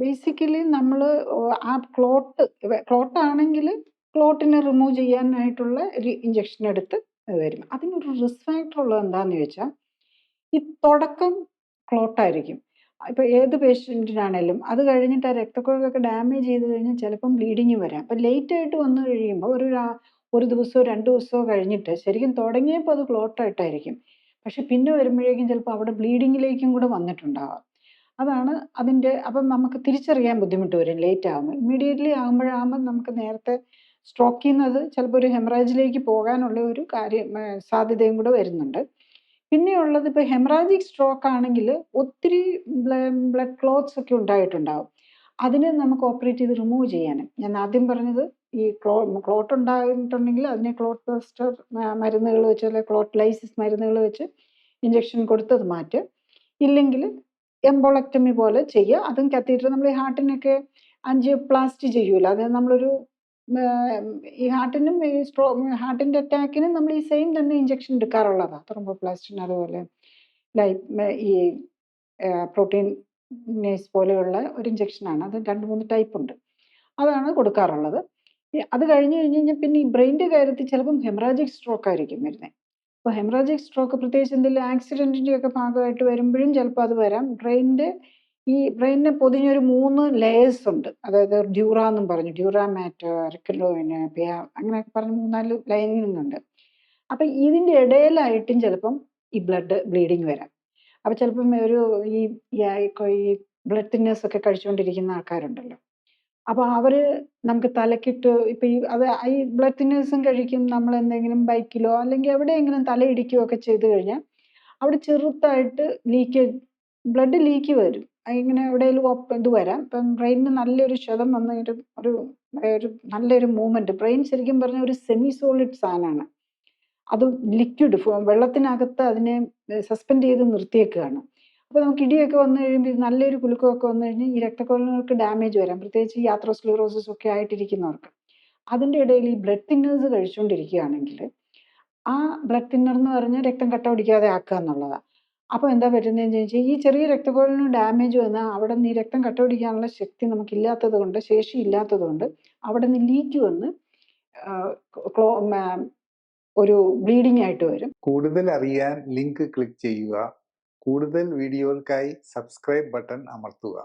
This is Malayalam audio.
ബേസിക്കലി നമ്മൾ ആ ക്ലോട്ടാണെങ്കിൽ ക്ലോട്ടിനെ റിമൂവ് ചെയ്യാനായിട്ടുള്ള ഒരു ഇഞ്ചക്ഷൻ എടുത്ത് വരും. അതിനൊരു റിസ്ക് ഫാക്ടർ ഉള്ളത് എന്താണെന്ന് ചോദിച്ചാൽ, ഈ തുടക്കം ക്ലോട്ടായിരിക്കും. ഇപ്പോൾ ഏത് പേഷ്യൻറ്റിനാണേലും അത് കഴിഞ്ഞിട്ട് ആ രക്തക്കുഴലൊക്കെ ഡാമേജ് ചെയ്ത് കഴിഞ്ഞാൽ ചിലപ്പം ബ്ലീഡിങ് വരാം. അപ്പോൾ ലേറ്റായിട്ട് വന്നു കഴിയുമ്പോൾ ഒരു ദിവസമോ 2 ദിവസമോ കഴിഞ്ഞിട്ട് ശരിക്കും തുടങ്ങിയപ്പോൾ അത് ക്ലോട്ടായിട്ടായിരിക്കും. പക്ഷെ പിന്നെ വരുമ്പോഴേക്കും ചിലപ്പോൾ അവിടെ ബ്ലീഡിങ്ങിലേക്കും കൂടെ വന്നിട്ടുണ്ടാവാം. അതാണ് അതിൻ്റെ. അപ്പം നമുക്ക് തിരിച്ചറിയാൻ ബുദ്ധിമുട്ട് വരും ലേറ്റ് ആകുമ്പോൾ. ഇമ്മീഡിയറ്റ്ലി ആകുമ്പോൾ നമുക്ക് നേരത്തെ സ്ട്രോക്കിൽ നിന്ന് അത് ചിലപ്പോൾ ഒരു ഹെമറാജിലേക്ക് പോകാനുള്ള ഒരു സാധ്യതയും കൂടെ വരുന്നുണ്ട്. പിന്നെയുള്ളത് ഇപ്പോൾ ഹെമറാജിക് സ്ട്രോക്ക് ആണെങ്കിൽ ഒത്തിരി ബ്ലഡ് ക്ലോട്ട്സ് ഒക്കെ ഉണ്ടായിട്ടുണ്ടാവും. അതിനെ നമുക്ക് ഓപ്പറേറ്റ് ചെയ്ത് റിമൂവ് ചെയ്യാനും, ഞാൻ ആദ്യം പറഞ്ഞത് ഈ ക്ലോട്ട് ഉണ്ടായിട്ടുണ്ടെങ്കിൽ അതിനെ ക്ലോട്ട് ബസ്റ്റർ മരുന്നുകൾ വെച്ച്, അല്ലെങ്കിൽ ക്ലോട്ട് ലൈസിസ് മരുന്നുകൾ വെച്ച് ഇഞ്ചക്ഷൻ കൊടുത്തത് മാറ്റുക. ഇല്ലെങ്കിൽ എംബോളക്ടമി പോലെ ചെയ്യുക. അതും കത്തീറ്റർ നമ്മൾ ഈ ഹാർട്ടിനൊക്കെ ആൻജിയോപ്ലാസ്റ്റി ചെയ്യൂല, അതായത് നമ്മളൊരു ഈ ഹാർട്ടിനും ഈ ഹാർട്ടിൻ്റെ അറ്റാക്കിനും നമ്മൾ ഈ സെയിം തന്നെ ഇഞ്ചക്ഷൻ എടുക്കാറുള്ളതാണ്. ത്രോംബോപ്ലാസ്റ്റിന് അതുപോലെ ഈ പ്രോട്ടീൻ നേസ് പോലെയുള്ള ഒരു ഇഞ്ചക്ഷനാണ്. അത് 2-3 ടൈപ്പ് ഉണ്ട്. അതാണ് കൊടുക്കാറുള്ളത്. അത് കഴിഞ്ഞ് കഴിഞ്ഞാൽ പിന്നെ ഈ ബ്രെയിൻ്റെ കാര്യത്തിൽ ചിലപ്പം ഹെമറാജിക് സ്ട്രോക്ക് ആയിരിക്കും വരുന്നത്. അപ്പോൾ ഹെമറാജിക് സ്ട്രോക്ക് പ്രത്യേകിച്ച് എന്തെങ്കിലും ആക്സിഡൻറ്റിൻ്റെ ഒക്കെ ഭാഗമായിട്ട് വരുമ്പോഴും ചിലപ്പോൾ അത് വരാം. ബ്രെയിനിനെ പൊതിഞ്ഞൊരു 3 ലെയേഴ്സ് ഉണ്ട്. അതായത് ഡ്യൂറ എന്നും പറഞ്ഞു, ഡ്യൂറ മാറ്റർ, അങ്ങനെയൊക്കെ പറഞ്ഞ് 3-4 ലൈനിങ് ഉണ്ട്. അപ്പം ഇതിൻ്റെ ഇടയിലായിട്ടും ചിലപ്പം ഈ ബ്ലീഡിങ് വരാം. അപ്പം ചിലപ്പം ഈ ബ്ലഡ് തിന്നേഴ്സ് ഒക്കെ കഴിച്ചുകൊണ്ടിരിക്കുന്ന ആൾക്കാരുണ്ടല്ലോ, അപ്പോൾ അവർ നമുക്ക് തലക്കിട്ട് ഇപ്പം ഈ ബ്ലഡ് തിന്നേഴ്സും കഴിക്കും. നമ്മൾ എന്തെങ്കിലും ബൈക്കിലോ അല്ലെങ്കിൽ എവിടെയെങ്കിലും തലയിടിക്കുകയോ ഒക്കെ ചെയ്ത് കഴിഞ്ഞാൽ അവിടെ ചെറുതായിട്ട് ബ്ലഡ് ലീക്ക് വരും. ഇങ്ങനെ എവിടെയെങ്കിലും ഇത് വരാം. ഇപ്പം ബ്രെയിനിന് നല്ലൊരു ക്ഷതം വന്നിട്ട് ഒരു നല്ലൊരു മൂവ്മെൻറ്റ്, ബ്രെയിൻ ശരിക്കും പറഞ്ഞാൽ ഒരു സെമി സോളിഡ് സാധനമാണ്. അത് ലിക്വിഡ് വെള്ളത്തിനകത്ത് അതിനെ സസ്പെൻഡ് ചെയ്ത് നിർത്തിയേക്കുകയാണ്. അപ്പോൾ നമുക്ക് ഇടിയൊക്കെ വന്നു കഴിയുമ്പോൾ നല്ലൊരു കുലുക്കമൊക്കെ വന്നു കഴിഞ്ഞാൽ ഈ രക്തക്കുഴലുകൾക്ക് ഡാമേജ് വരാം, പ്രത്യേകിച്ച് ഈ ആത്രോസ്ക്ലീറോസിസ് ഒക്കെ ആയിട്ടിരിക്കുന്നവർക്ക്. അതിൻ്റെ ഇടയിൽ ഈ ബ്ലഡ് തിന്നേഴ്സ് കഴിച്ചുകൊണ്ടിരിക്കുകയാണെങ്കിൽ, ആ ബ്ലഡ് തിന്നർ എന്ന് പറഞ്ഞാൽ രക്തം കട്ട പിടിക്കാതെ ആക്കുക എന്നുള്ളതാണ്. അപ്പോൾ എന്താ പറ്റുന്നതെന്ന് ചോദിച്ചാൽ, ഈ ചെറിയ രക്തക്കുഴലിന് ഡാമേജ് വന്നാൽ അവിടെ നിന്ന് ഈ രക്തം കട്ട പിടിക്കാനുള്ള ശേഷി ഇല്ലാത്തത് കൊണ്ട് അവിടെ നിന്ന് ലീക്ക് വന്ന് ഒരു ബ്ലീഡിംഗ് ആയിട്ട് വരും. കൂടുതൽ അറിയാൻ ലിങ്ക് ക്ലിക്ക് ചെയ്യുക. കൂടുതൽ വീഡിയോകൾക്കായി സബ്സ്ക്രൈബ് ബട്ടൺ അമർത്തുക.